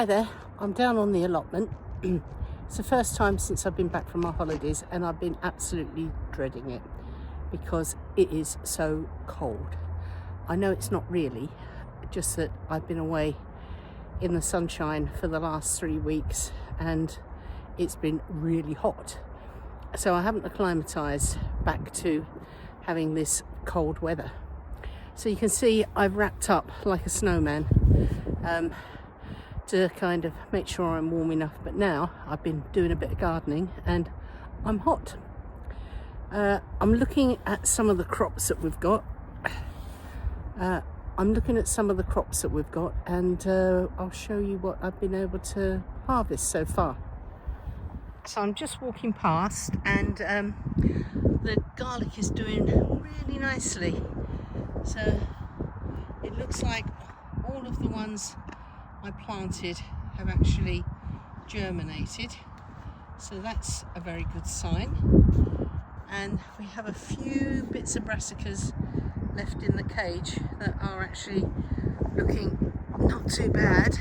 Hi there, I'm down on the allotment. It's the first time since I've been back from my holidays and I've been absolutely dreading it because it is so cold. I know it's not really, just that I've been away in the sunshine for the last 3 weeks and it's been really hot. So I haven't acclimatized back to having this cold weather. So you can see I've wrapped up like a snowman to kind of make sure I'm warm enough, but now I've been doing a bit of gardening and I'm hot. I'm looking at some of the crops that we've got. And I'll show you what I've been able to harvest so far. So I'm just walking past and the garlic is doing really nicely. So it looks like all of the ones I planted have actually germinated, so that's a very good sign. And we have a few bits of brassicas left in the cage that are actually looking not too bad.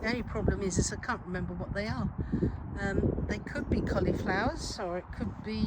The only problem is I can't remember what they are. They could be cauliflowers or it could be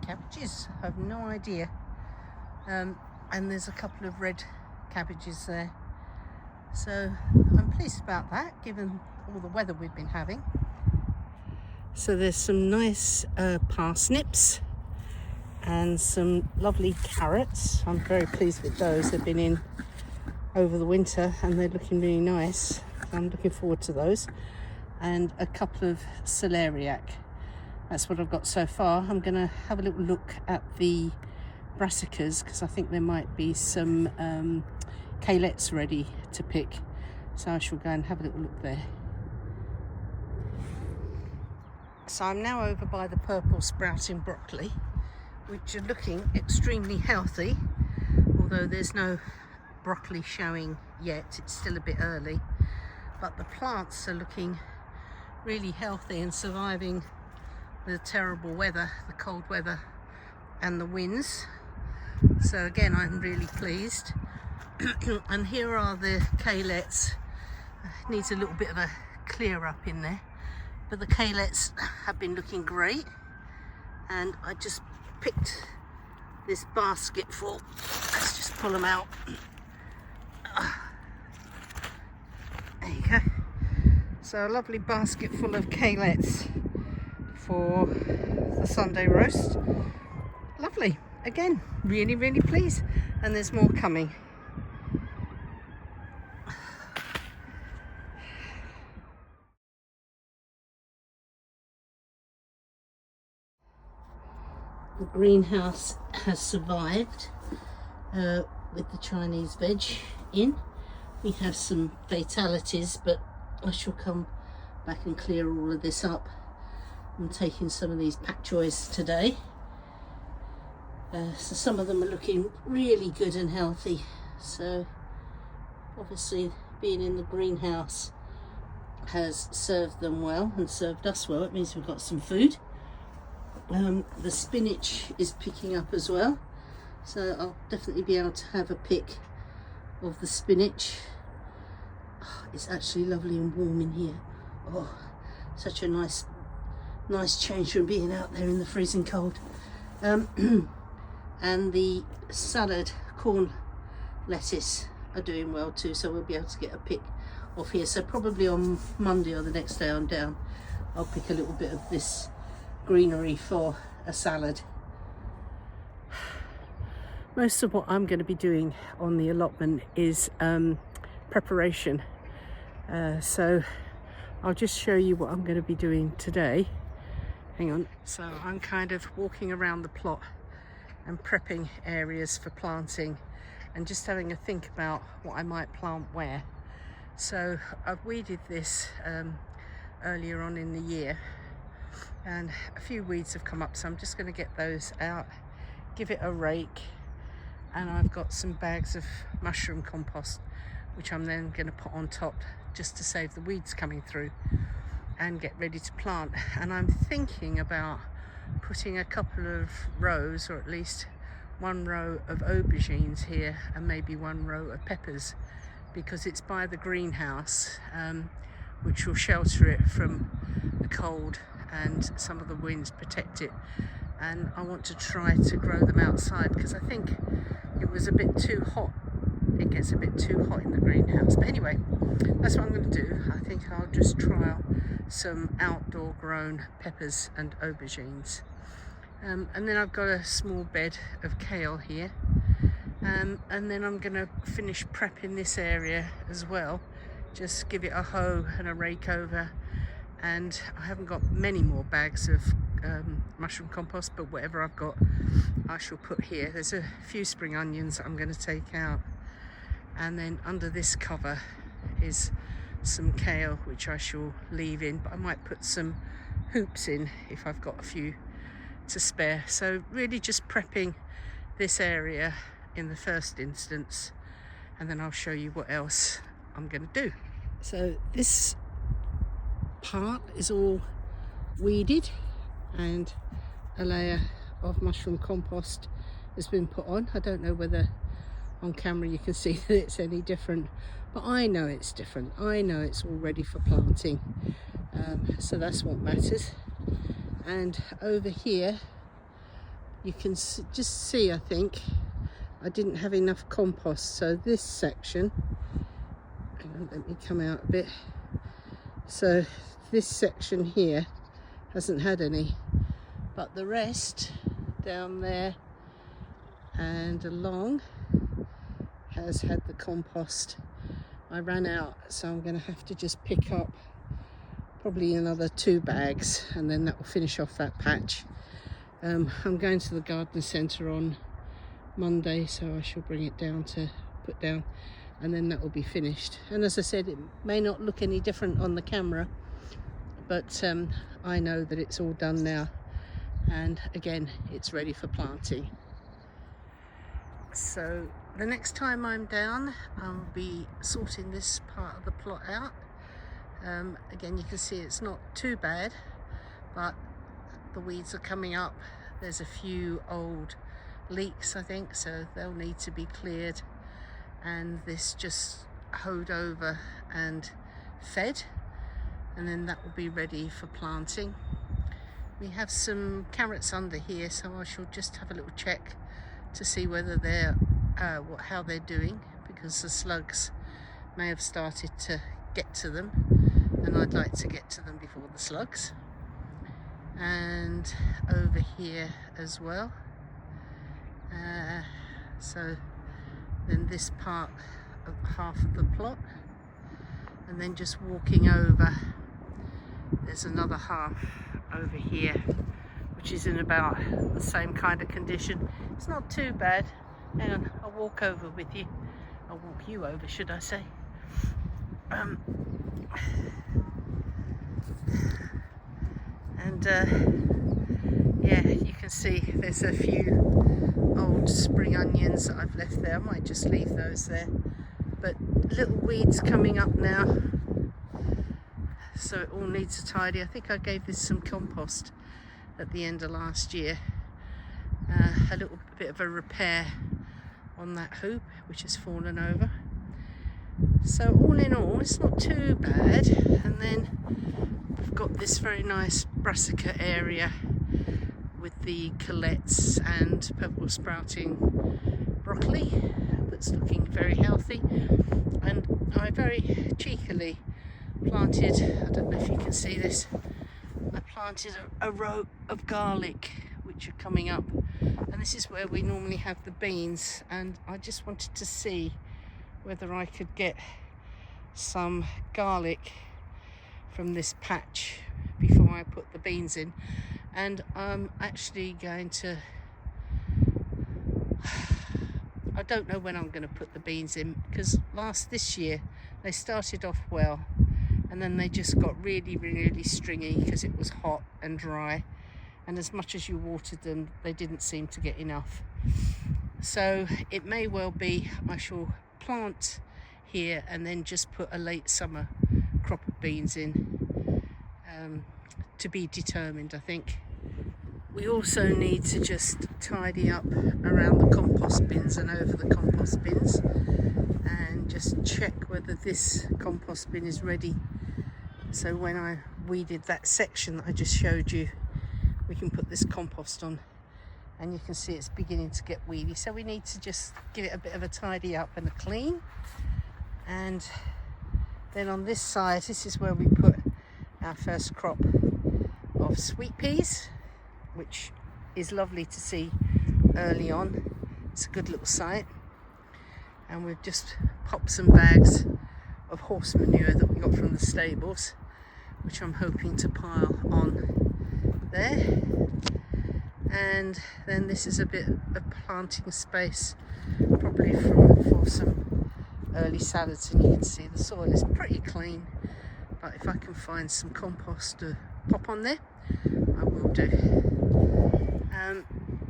cabbages, I have no idea. And there's a couple of red cabbages there. So I'm pleased about that, given all the weather we've been having. So there's some nice parsnips and some lovely carrots. I'm very pleased with those. They've been in over the winter and they're looking really nice. I'm looking forward to those. And a couple of celeriac. That's what I've got so far. I'm going to have a little look at the brassicas because I think there might be some calyx ready to pick, so I shall go and have a little look there. So I'm now over by the purple sprouting broccoli, which are looking extremely healthy, although there's no broccoli showing yet, it's still a bit early, but the plants are looking really healthy and surviving the terrible weather, the cold weather and the winds. So again, I'm really pleased. And here are the calyx. Needs a little bit of a clear up in there, but the calyx have been looking great. And I just picked this basket full. Let's just pull them out. There you go. So a lovely basket full of calyx for the Sunday roast. Lovely. Again, really, really pleased. And there's more coming. The greenhouse has survived with the Chinese veg in. We have some fatalities, but I shall come back and clear all of this up. I'm taking some of these pak choys today. So some of them are looking really good and healthy. So obviously being in the greenhouse has served them well and served us well. It means we've got some food. The spinach is picking up as well, so I'll definitely be able to have a pick of the spinach. Oh, it's actually lovely and warm in here. Oh, such a nice change from being out there in the freezing cold. And the salad corn lettuce are doing well too, so we'll be able to get a pick off here. So probably on Monday or the next day I'm down, I'll pick a little bit of this greenery for a salad. Most of what I'm going to be doing on the allotment is preparation. So I'll just show you what I'm going to be doing today. Hang on. So I'm kind of walking around the plot and prepping areas for planting and just having a think about what I might plant where. So I've weeded this earlier on in the year and a few weeds have come up, so I'm just going to get those out, give it a rake, and I've got some bags of mushroom compost which I'm then going to put on top just to save the weeds coming through and get ready to plant. And I'm thinking about putting a couple of rows, or at least one row of aubergines here and maybe one row of peppers, because it's by the greenhouse, which will shelter it from the cold and some of the winds, protect it. And I want to try to grow them outside because I think it was a bit too hot. It gets a bit too hot in the greenhouse. But anyway, that's what I'm going to do. I think I'll just trial some outdoor grown peppers and aubergines. And then I've got a small bed of kale here. And then I'm going to finish prepping this area as well. Just give it a hoe and a rake over. And I haven't got many more bags of mushroom compost, but whatever I've got I shall put here. There's a few spring onions I'm going to take out. And then under this cover is some kale, which I shall leave in, but I might put some hoops in if I've got a few to spare. So really just prepping this area in the first instance, and then I'll show you what else I'm going to do. So this part is all weeded and a layer of mushroom compost has been put on. I don't know whether on camera you can see that it's any different, but I know it's different. I know it's all ready for planting, so that's what matters. And over here you can just see, I think I didn't have enough compost, so this section, hang on, let me come out a bit, so this section here hasn't had any, but the rest down there and along has had the compost. I ran out, so I'm going to have to just pick up probably another 2 bags, and then that will finish off that patch. I'm going to the garden centre on Monday, so I shall bring it down to put down, and then that will be finished. And as I said, it may not look any different on the camera, but I know that it's all done now, and again it's ready for planting. So the next time I'm down, I'll be sorting this part of the plot out. Again, you can see it's not too bad, but the weeds are coming up. There's a few old leeks, I think, so they'll need to be cleared, and this just hoed over and fed, and then that will be ready for planting. We have some carrots under here, so I shall just have a little check to see whether they're how they're doing, because the slugs may have started to get to them, and I'd like to get to them before the slugs. And over here as well, so then this part of half of the plot, and then just walking over, there's another half over here which is in about the same kind of condition. It's not too bad. Hang on, I'll walk over with you. I'll walk you over, should I say. Yeah, you can see there's a few old spring onions that I've left there. I might just leave those there, but little weeds coming up now, so it all needs a tidy. I think I gave this some compost at the end of last year. A little bit of a repair on that hoop which has fallen over. So all in all, it's not too bad. And then we've got this very nice brassica area with the colettes and purple sprouting broccoli that's looking very healthy. And I very cheekily planted, I don't know if you can see this, I planted a row of garlic which are coming up, and this is where we normally have the beans, and I just wanted to see whether I could get some garlic from this patch before I put the beans in. And I'm actually going to, I don't know when I'm going to put the beans in, because this year they started off well, and then they just got really stringy because it was hot and dry, and as much as you watered them, they didn't seem to get enough. So it may well be I shall plant here and then just put a late summer crop of beans in, to be determined, I think. We also need to just tidy up around the compost bins and over the compost bins, and just just check whether this compost bin is ready, so when I weeded that section that I just showed you, we can put this compost on, and you can see it's beginning to get weedy. So we need to just give it a bit of a tidy up and a clean. And then on this side, this is where we put our first crop of sweet peas, which is lovely to see early on. It's a good little site. And we've just popped some bags of horse manure that we got from the stables, which I'm hoping to pile on there. And then this is a bit of planting space, probably for some early salads, and you can see the soil is pretty clean, but if I can find some compost to pop on there, I will do.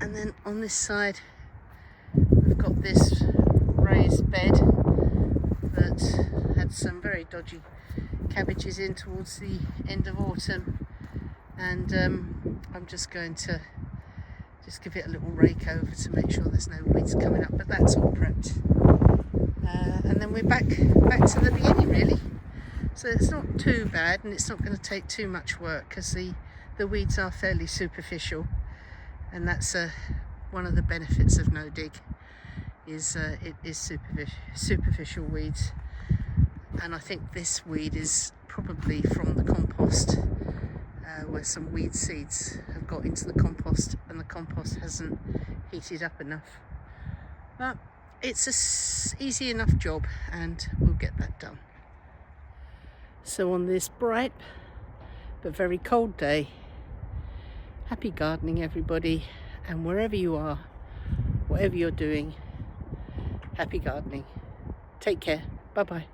And then on this side we've got this raised bed that had some very dodgy cabbages in towards the end of autumn, and I'm just going to give it a little rake over to make sure there's no weeds coming up, but that's all prepped. And then we're back to the beginning really. So it's not too bad, and it's not going to take too much work because the weeds are fairly superficial, and that's one of the benefits of no dig, is it is superficial weeds. And I think this weed is probably from the compost, where some weed seeds have got into the compost and the compost hasn't heated up enough. But it's a easy enough job, and we'll get that done. So on this bright but very cold day, happy gardening everybody, and wherever you are, whatever you're doing, happy gardening. Take care. Bye bye.